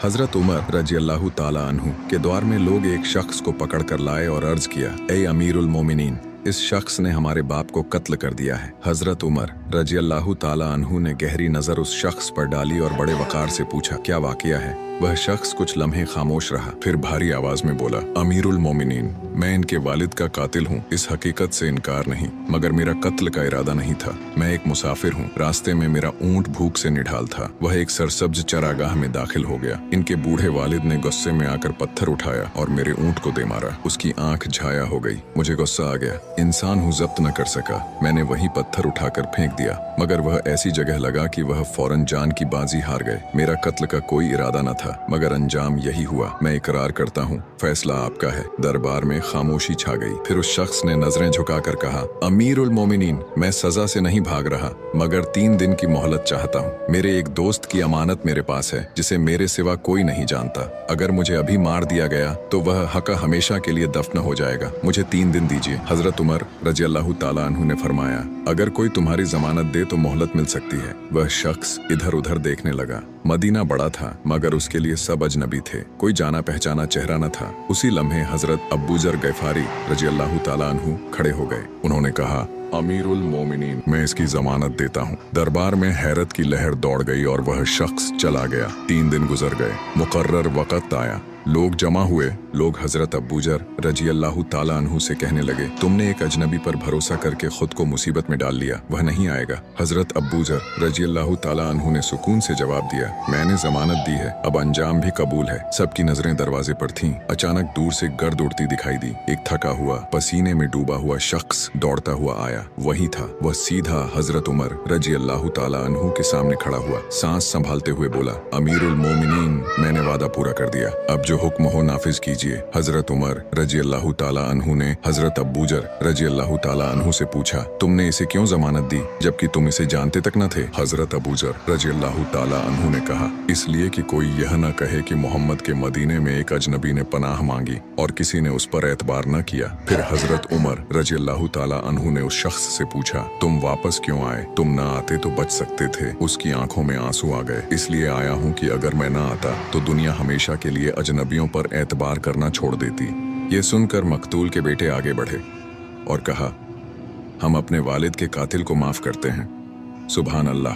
हजरत उमर रजी अल्लाह ताला अन्हु के द्वार में लोग एक शख्स को पकड़ कर लाए और अर्ज किया, ए अमीरुल मोमिनीन, इस शख्स ने हमारे बाप को कत्ल कर दिया है। हजरत उमर रजी अल्लाह ताला अन्हु ने गहरी नजर उस शख्स पर डाली और बड़े वकार से पूछा, क्या वाकया है? वह शख्स कुछ लम्हे खामोश रहा, फिर भारी आवाज में बोला, अमीरुल मोमिनीन, मैं इनके वालिद का कातिल हूँ, इस हकीकत से इनकार नहीं, मगर मेरा कत्ल का इरादा नहीं था। मैं एक मुसाफिर हूँ, रास्ते में मेरा ऊंट भूख से निढाल था, वह एक सरसब्ज चरागाह में दाखिल हो गया। इनके बूढ़े वालिद ने गुस्से में आकर पत्थर उठाया और मेरे ऊंट को दे मारा। उसकी आंख झाया हो गई, मुझे गुस्सा आ गया, इंसान हूँ, जब्त न कर सका। मैंने वही पत्थर उठाकर फेंक दिया, मगर वह ऐसी जगह लगा कि वह फौरन जान की बाजी हार गए। मेरा कत्ल का कोई इरादा न था, मगर अंजाम यही हुआ। मैं इकरार करता हूँ, फैसला आपका है। दरबार में खामोशी छा गई। फिर उस शख्स ने नजरें झुकाकर कहा, अमीरुल मोमिनीन, मैं सजा से नहीं भाग रहा, मगर 3 दिन की मोहलत चाहता हूँ। मेरे एक दोस्त की अमानत मेरे पास है, जिसे मेरे सिवा कोई नहीं जानता। अगर मुझे अभी मार दिया गया तो वह हका हमेशा के लिए दफन हो जाएगा। मुझे 3 दिन दीजिए। हजरत उमर रजी अल्लाह ताला अन्हु ने फरमाया, अगर कोई तुम्हारी जमानत दे तो मोहलत मिल सकती है। वह शख्स इधर उधर देखने लगा। मदीना बड़ा था, मगर उसके लिए सब अजनबी थे, कोई जाना पहचाना चेहरा न था। उसी लम्हे हजरत अबूजर गैफारी रजी अल्लाह ताला अन्हु खड़े हो गए। उन्होंने कहा, अमीरुल मोमिनीन, मैं इसकी जमानत देता हूँ। दरबार में हैरत की लहर दौड़ गई और वह शख्स चला गया। 3 दिन गुजर गए। मुकर्रर वक्त आया, लोग जमा हुए। लोग हजरत अबूजर रजी अल्लाह ताला अन्हु से कहने लगे, तुमने एक अजनबी पर भरोसा करके खुद को मुसीबत में डाल लिया, वह नहीं आएगा। हजरत अबूजर रजी अल्लाह ताला अन्हु ने सुकून से जवाब दिया, मैंने जमानत दी है, अब अंजाम भी कबूल है। सबकी नजरें दरवाजे पर थीं। अचानक दूर से गर्द उड़ती दिखाई दी। एक थका हुआ, पसीने में डूबा हुआ शख्स दौड़ता हुआ आया। वही था, वह सीधा हजरत उमर रजी अल्लाह ताला अन्हु के सामने खड़ा हुआ। सांस संभालते हुए बोला, अमीरुल मोमिनीन, मैंने वादा पूरा कर दिया, अब जो हुक्म हो नाफिज कीजिए। हजरत उमर रजी अल्लाह ताला अन्हु ने हजरत अबूजर रजी अल्लाह ताला अन्हु से पूछा, तुमने इसे क्यों जमानत दी जबकि तुम इसे जानते तक न थे? हजरत अबूजर रजी अल्लाह ताला अन्हु ने कहा, इसलिए कि कोई यह न कहे कि मोहम्मद के मदीने में एक अजनबी ने पनाह मांगी और किसी ने उस पर एतबार न किया। फिर हजरत उमर रजी अल्लाह ताला अन्हु ने उस शख्स से पूछा, तुम वापस क्यों आए? तुम न आते तो बच सकते थे। उसकी आंखों में आंसू आ गए। इसलिए आया हूँ कि अगर मैं न आता तो दुनिया हमेशा के लिए अजनबियों पर एतबार करना छोड़ देती। ये सुनकर मकतूल के बेटे आगे बढ़े और कहा, हम अपने वालिद के कातिल को माफ करते हैं। सुभान अल्लाह।